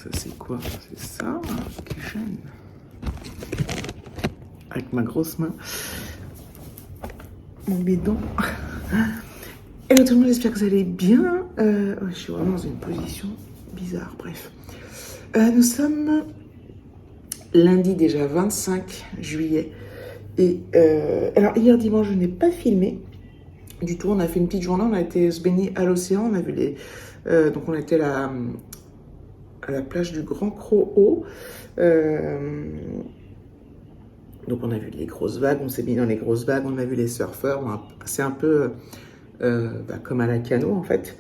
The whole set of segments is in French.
ça c'est quoi? C'est ça qui gêne. Avec ma grosse main. Mon bidon. Hello tout le monde, j'espère que vous allez bien. Je suis vraiment dans une position bizarre, bref. Nous sommes lundi déjà 25 juillet. Et alors hier dimanche, je n'ai pas filmé du tout. On a fait une petite journée, on a été se baigner à l'océan. On a vu les... donc on était à la plage du Grand Croc. Donc on a vu les grosses vagues, on s'est mis dans les grosses vagues, on a vu les surfeurs. C'est un peu comme à la Cano en fait.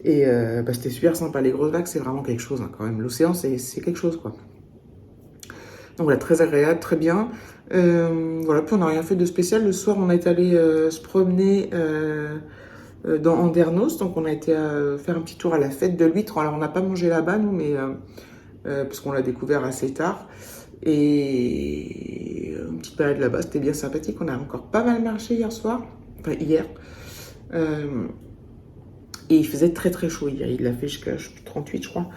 Et c'était super sympa. Les grosses vagues, c'est vraiment quelque chose hein, quand même. L'océan, c'est quelque chose quoi. Donc voilà, très agréable, très bien. Voilà, puis on n'a rien fait de spécial. Le soir, on est allé se promener dans Andernos. Donc on a été faire un petit tour à la fête de l'huître. Alors on n'a pas mangé là-bas, nous, mais parce qu'on l'a découvert assez tard. Et une petite balade là-bas, c'était bien sympathique. On a encore pas mal marché hier soir, enfin hier. Et il faisait très très chaud hier. Il l'a fait jusqu'à 38, je crois.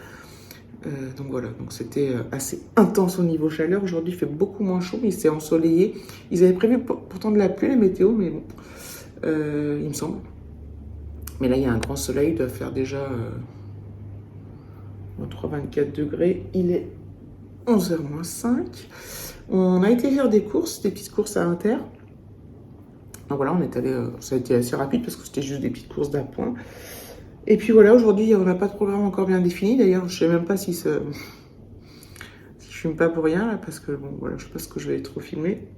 Donc voilà, donc c'était assez intense au niveau chaleur. Aujourd'hui, il fait beaucoup moins chaud, mais c'est ensoleillé. Ils avaient prévu pourtant de la pluie, la météo, mais bon, il me semble. Mais là, il y a un grand soleil, il doit faire déjà entre 24 degrés. Il est 11h-5. On a été faire des courses, des petites courses à Inter. Donc voilà, on est allé, ça a été assez rapide parce que c'était juste des petites courses d'appoint. Et puis voilà, aujourd'hui, on n'a pas de programme encore bien défini. D'ailleurs, je sais même pas si je filme pas pour rien, là, parce que bon, voilà, je sais pas ce que je vais trop filmer.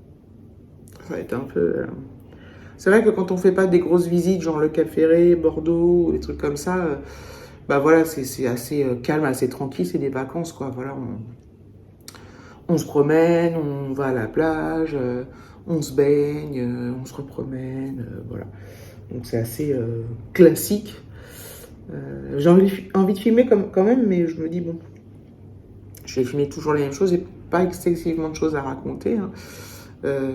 Ça va être un peu... C'est vrai que quand on fait pas des grosses visites, genre le Cap Ferré, Bordeaux, des trucs comme ça, bah voilà, c'est assez calme, assez tranquille, c'est des vacances, quoi. Voilà, on se promène, on va à la plage, on se baigne, on se repromène, voilà. Donc c'est assez classique. J'ai envie de filmer quand même, mais je me dis, bon, je vais filmer toujours les mêmes choses et pas excessivement de choses à raconter. Hein.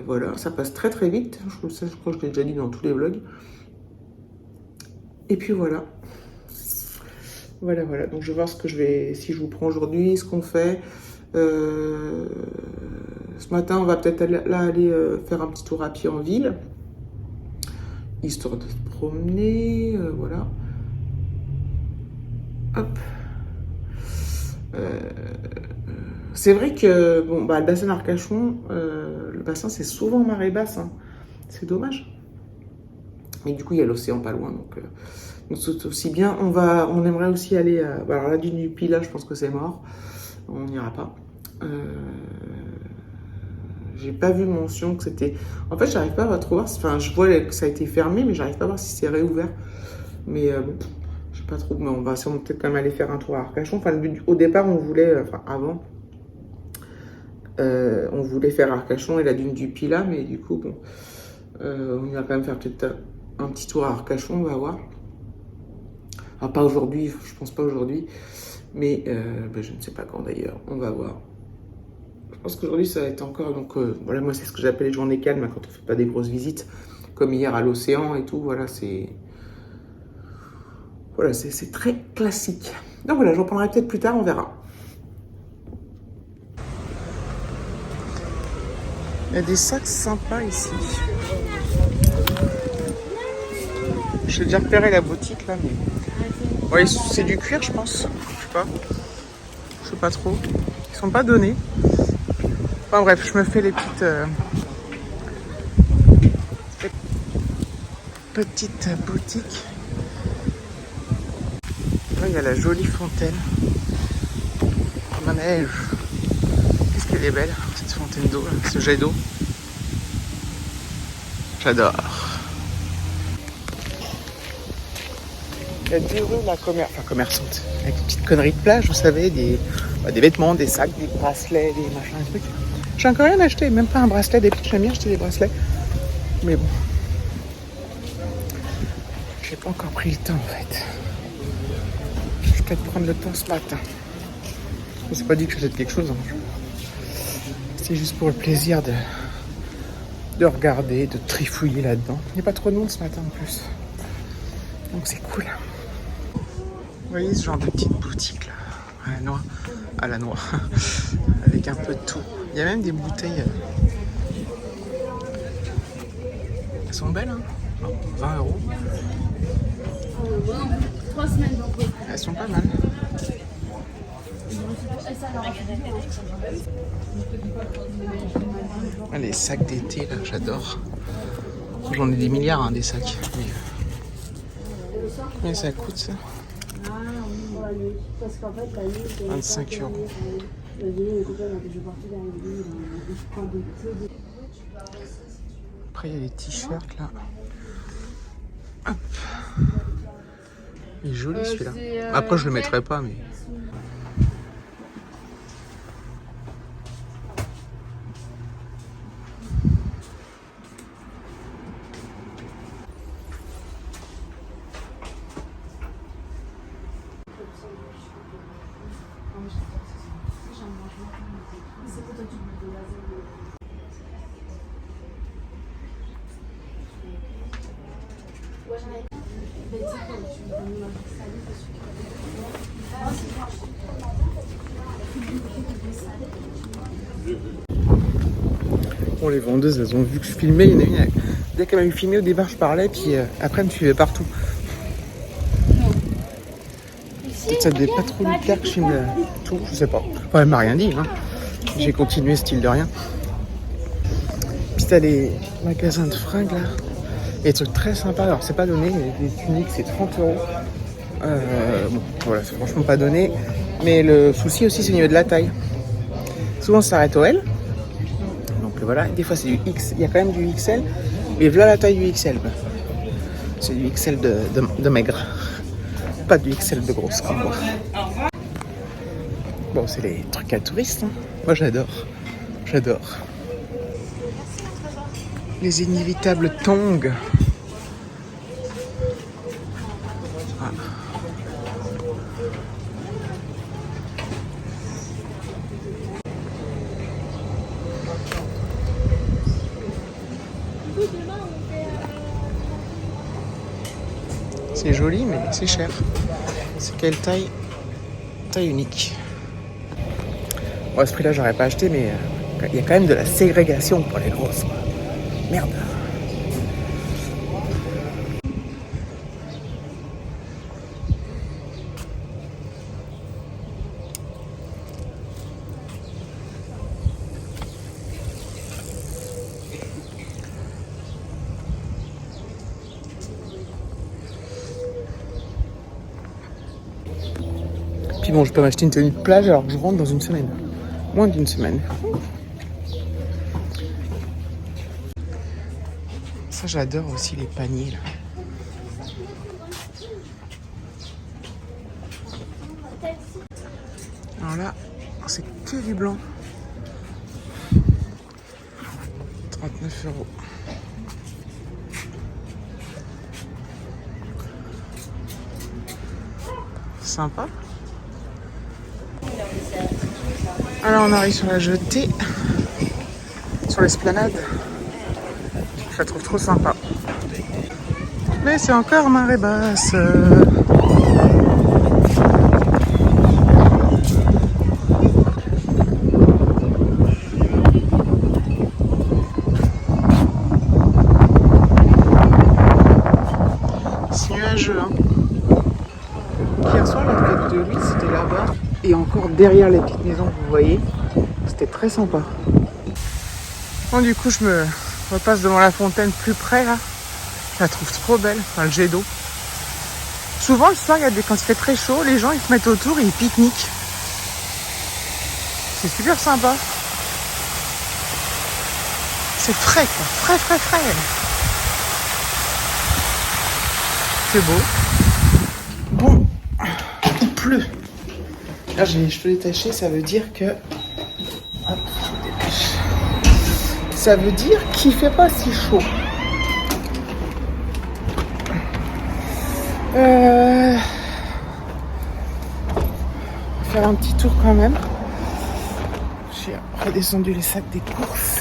Voilà, ça passe très très vite. Je crois que je l'ai déjà dit dans tous les vlogs. Et puis voilà. Voilà. Donc je vais voir si je vous prends aujourd'hui, ce qu'on fait. Ce matin, on va peut-être aller faire un petit tour à pied en ville. Histoire de se promener, voilà. Hop. C'est vrai que bon, le bassin d'Arcachon, le bassin c'est souvent marée basse, hein. C'est dommage. Mais du coup il y a l'océan pas loin, donc c'est aussi bien. On aimerait aussi aller. Alors la dune du Pilat, je pense que c'est mort, on n'ira pas. J'ai pas vu mention que c'était. En fait, j'arrive pas à trop voir. Enfin, je vois que ça a été fermé, mais j'arrive pas à voir si c'est réouvert. Mais bon. Je sais pas trop, mais on va sûrement peut-être quand même aller faire un tour à Arcachon. Enfin, au départ, on voulait, avant, on voulait faire Arcachon et la dune du Pilat, mais du coup, bon, on va quand même faire peut-être un petit tour à Arcachon, on va voir. Alors, pas aujourd'hui, je pense pas aujourd'hui, mais je ne sais pas quand d'ailleurs, on va voir. Je pense qu'aujourd'hui, ça va être encore, donc voilà, moi, c'est ce que j'appelle les journées calmes, quand on fait pas des grosses visites, comme hier à l'océan et tout, voilà, c'est... Voilà, c'est très classique. Donc voilà, j'en prendrai peut-être plus tard, on verra. Il y a des sacs sympas ici. J'ai déjà repéré la boutique là, mais... Ouais, c'est du cuir, je pense. Je sais pas trop. Ils sont pas donnés. Enfin bref, je me fais les petites boutiques. Là, il y a la jolie fontaine. Manège. Qu'est-ce qu'elle est belle, cette fontaine d'eau, ce jet d'eau. J'adore. Il y a 2 rues, la commerçante. Avec des petites conneries de plage, vous savez, des vêtements, des sacs, des bracelets, des machins, des trucs. J'ai encore rien acheté, même pas un bracelet, des petites. J'aime bien acheter des bracelets. Mais bon. J'ai pas encore pris le temps, en fait. Je vais peut-être prendre le temps ce matin. Je me suis pas dit que j'achète quelque chose. Hein. C'est juste pour le plaisir de regarder, de trifouiller là-dedans. Il n'y a pas trop de monde ce matin en plus. Donc c'est cool. Vous voyez ce genre de petite boutique là. à la noix. À la noix. Avec un peu de tout. Il y a même des bouteilles. Elles sont belles, hein. 20 €. 3 semaines donc. Elles sont pas mal. Ah, les sacs d'été, là, j'adore. J'en ai des milliards, hein, des sacs. Mais ça coûte, ça. 25 €. Après, il y a les t-shirts, là. Hop. Il est joli, celui-là. Après, je le mettrai pas, mais... Bon, les vendeuses, elles ont vu que je filmais. Il y en a une, dès qu'elle m'a vu filmer, au départ, je parlais, puis après, elle me suivait partout. Peut-être ça devait pas trop lui plaire que je filme tout, je sais pas. Enfin, elle m'a rien dit, hein. J'ai continué style de rien. Puis t'as les magasins de fringues, là. Il y a des trucs très sympas. Alors, c'est pas donné. Les tuniques, c'est 30 €. Bon, voilà, c'est franchement pas donné. Mais le souci aussi, c'est au niveau de la taille. Souvent, ça s'arrête au L. Donc voilà, des fois, c'est du X. Il y a quand même du XL. Mais voilà la taille du XL. C'est du XL de maigre. Pas du XL de grosse comme moi. Bon, c'est les trucs à touristes. Hein. Moi, j'adore. J'adore. Les inévitables tongs. Ah. C'est joli, mais c'est cher. C'est quelle taille? Taille unique. Bon, à ce prix-là, j'aurais pas acheté, mais il y a quand même de la ségrégation pour les grosses. Quoi. Merde. Puis bon, je peux m'acheter une tenue de plage alors que je rentre dans une semaine. Moins d'une semaine. Ça, j'adore aussi les paniers, là. Alors là, c'est que du blanc. 39 €. Sympa. Alors on arrive sur la jetée, sur l'esplanade. Je la trouve trop sympa. Mais c'est encore marée basse. C'est nuageux, hein. Hier soir, l'enquête de lui, c'était là-bas. Et encore derrière les petites maisons que vous voyez. C'était très sympa. Bon, du coup, je me repasse devant la fontaine plus près, là. Je la trouve trop belle, enfin, le jet d'eau. Souvent, le soir, quand il fait très chaud, les gens, ils se mettent autour et ils pique-niquent. C'est super sympa. C'est frais, quoi. Frais, frais, frais. C'est beau. Bon, il pleut. Là, j'ai les cheveux détachés, ça veut dire que... Hop, je me dépêche. Ça veut dire qu'il fait pas si chaud. On va faire un petit tour quand même. J'ai redescendu les sacs des courses.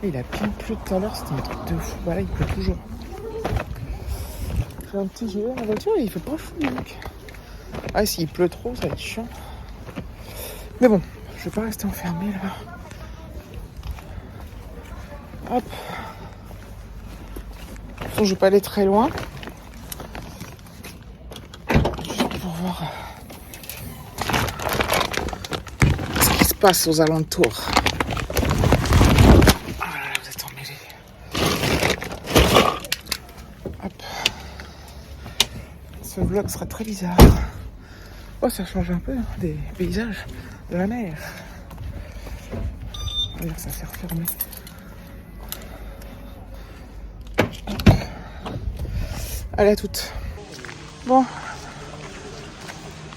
Et il a bien plu tout à l'heure, c'était un truc de fou. Voilà, il pleut toujours. J'ai un petit gilet dans la voiture et il fait pas fou, mec. Ah, s'il pleut trop, ça va être chiant. Mais bon, je vais pas rester enfermée là. Hop. De toute façon, je vais pas aller très loin. Juste pour voir ce qui se passe aux alentours. Ah là là, vous êtes emmêlés. Hop. Ce vlog sera très bizarre. Oh, ça change un peu hein, des paysages de la mer. Regarde, ça s'est refermé. Allez, à toutes. Bon,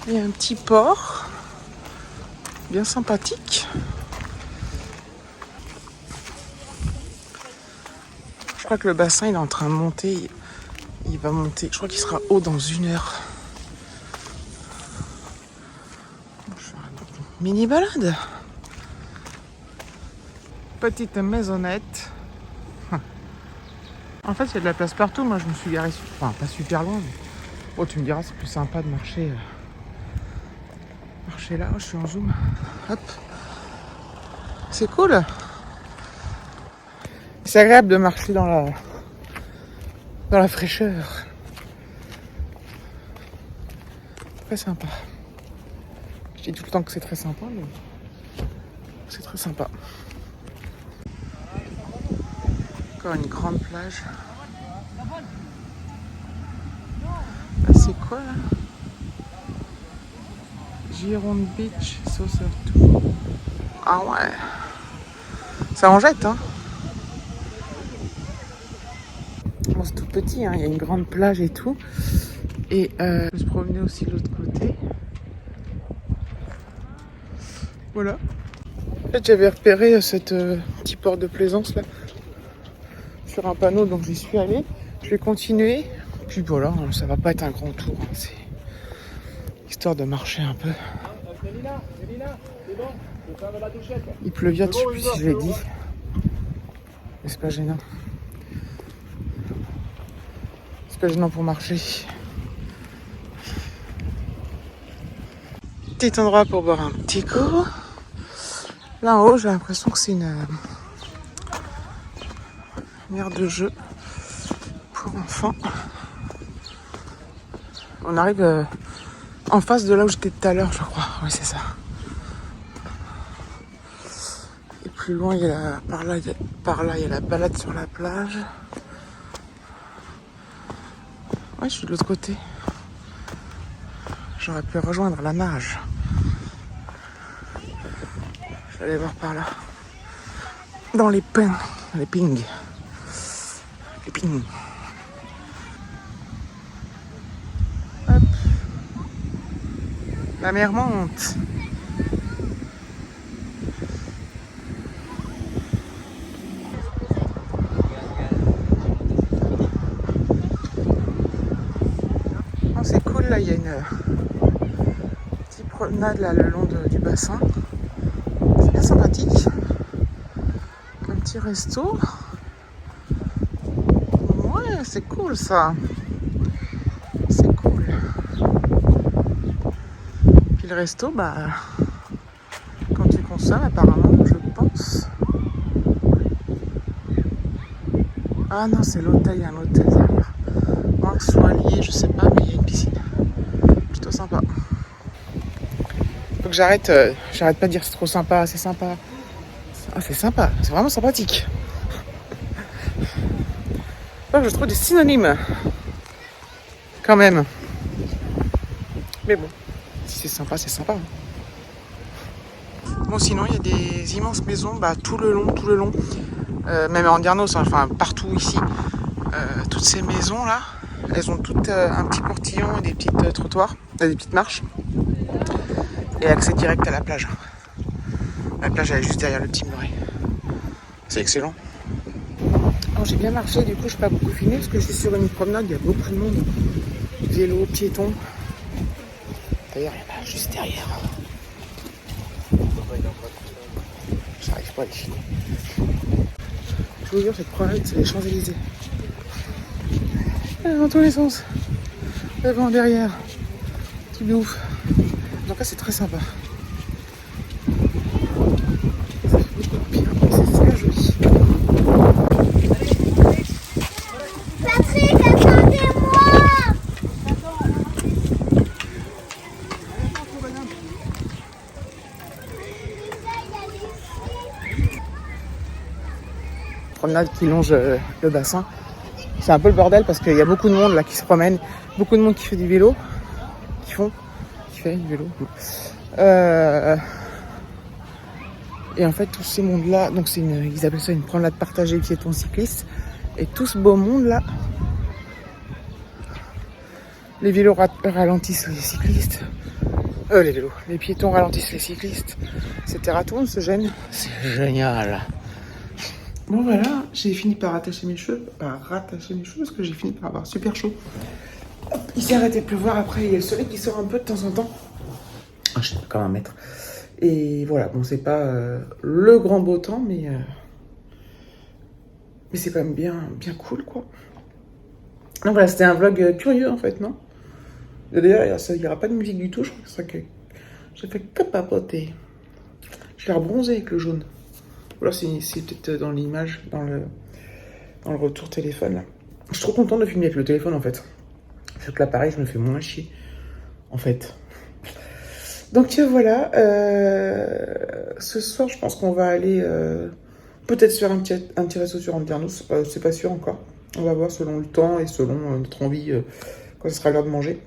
il y a un petit port, bien sympathique. Je crois que le bassin il est en train de monter. Il va monter. Je crois qu'il sera haut dans 1 heure. Je vais faire une mini balade. Petite maisonnette. En fait, il y a de la place partout. Moi, je me suis garée, enfin, pas super loin. Mais... Bon, tu me diras, c'est plus sympa de marcher. Marcher là. Oh, je suis en zoom. Hop. C'est cool. C'est agréable de marcher dans la fraîcheur. Très sympa. Je dis tout le temps que c'est très sympa, mais c'est très sympa. Encore une grande plage. Là, c'est quoi là? Gironde Beach, Saucer Tour. Ah ouais. Ça en jette, hein. Bon, c'est tout petit, hein. Il y a une grande plage et tout. Et je vais se promener aussi de l'autre côté. Voilà. En fait, j'avais repéré cette petit port de plaisance là sur un panneau, donc j'y suis allée. Je vais continuer. Puis voilà, ça va pas être un grand tour. Hein. C'est histoire de marcher un peu. Il pleuvait, je sais plus si je l'ai dit. Mais c'est pas gênant. C'est pas gênant pour marcher. Petit endroit pour boire un petit coup. Là en haut, j'ai l'impression que c'est une aire de jeu pour enfants. On arrive en face de là où j'étais tout à l'heure, je crois. Oui, c'est ça. Et plus loin, il y a par là, il y a la balade sur la plage. Ouais, je suis de l'autre côté. J'aurais pu rejoindre la nage. Je vais aller voir par là. Dans les pins, les pings. Les pings. Hop. La mer monte. Oh, c'est cool, là, il y a une petite promenade là, le long du bassin. C'est bien sympathique. Un petit resto. Ouais, c'est cool ça. C'est cool. Puis le resto, bah, quand tu consommes, apparemment, je pense. Ah non, c'est l'hôtel, il y a un hôtel derrière. Moins que ce soit lié, je sais pas, mais il y a une piscine. Plutôt sympa. Faut que j'arrête pas de dire c'est trop sympa, c'est sympa. Ah, c'est sympa, c'est vraiment sympathique. Enfin, je trouve des synonymes. Quand même. Mais bon, si c'est sympa, c'est sympa. Bon, sinon, il y a des immenses maisons tout le long. Même en Andernos, enfin partout ici. Toutes ces maisons là, elles ont toutes un petit portillon et des petits trottoirs, des petites marches. Et accès direct à la plage. La plage elle est juste derrière le petit muret. C'est excellent. Alors, j'ai bien marché, du coup je n'ai pas beaucoup filmé parce que je suis sur une promenade, il y a beaucoup de monde. Vélo, piéton. D'ailleurs, il y en a juste derrière. J'arrive pas à les filmer. Je vous jure, cette promenade, c'est les Champs-Élysées. Dans tous les sens. Devant, derrière. Truc de ouf. En tout cas, c'est très sympa. Ça fait beaucoup de bien et c'est super joli. Patrick, attendez-moi! Promenade qui longe le bassin. C'est un peu le bordel parce qu'il y a beaucoup de monde là qui se promène, beaucoup de monde qui fait du vélo, qui fait du vélo. Et en fait tout ce monde là, donc ils appellent ça une promenade partagée piéton cycliste. Et tout ce beau monde là, les vélos ralentissent les cyclistes, les piétons ralentissent les cyclistes, etc. Tout le monde se gêne, c'est génial. Bon voilà, j'ai fini par rattacher mes cheveux, parce que j'ai fini par avoir super chaud. Hop, il s'est arrêté de pleuvoir, après il y a le soleil qui sort un peu de temps en temps. Ah, je sais pas comment mettre. Et voilà, bon c'est pas le grand beau temps, mais c'est quand même bien cool quoi. Donc voilà, c'était un vlog curieux en fait, non? D'ailleurs, il n'y aura pas de musique du tout, je crois que ce sera que... J'ai fait que papoter. Je l'ai rebronzé avec le jaune. Ou alors c'est peut-être dans l'image, dans le retour téléphone là. Je suis trop contente de filmer avec le téléphone en fait. Sauf que l'appareil, je me fais moins chier. En fait. Donc voilà. Ce soir, je pense qu'on va aller peut-être faire un petit resto sur Andernos. C'est pas sûr encore. On va voir selon le temps et selon notre envie quand ce sera l'heure de manger.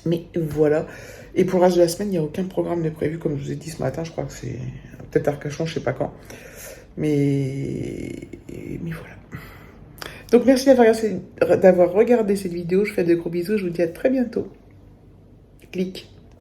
Mais voilà. Et pour le reste de la semaine, il n'y a aucun programme de prévu. Comme je vous ai dit ce matin, je crois que c'est peut-être Arcachon, je sais pas quand. Mais voilà. Donc merci d'avoir regardé cette vidéo. Je vous fais de gros bisous. Je vous dis à très bientôt. Clic.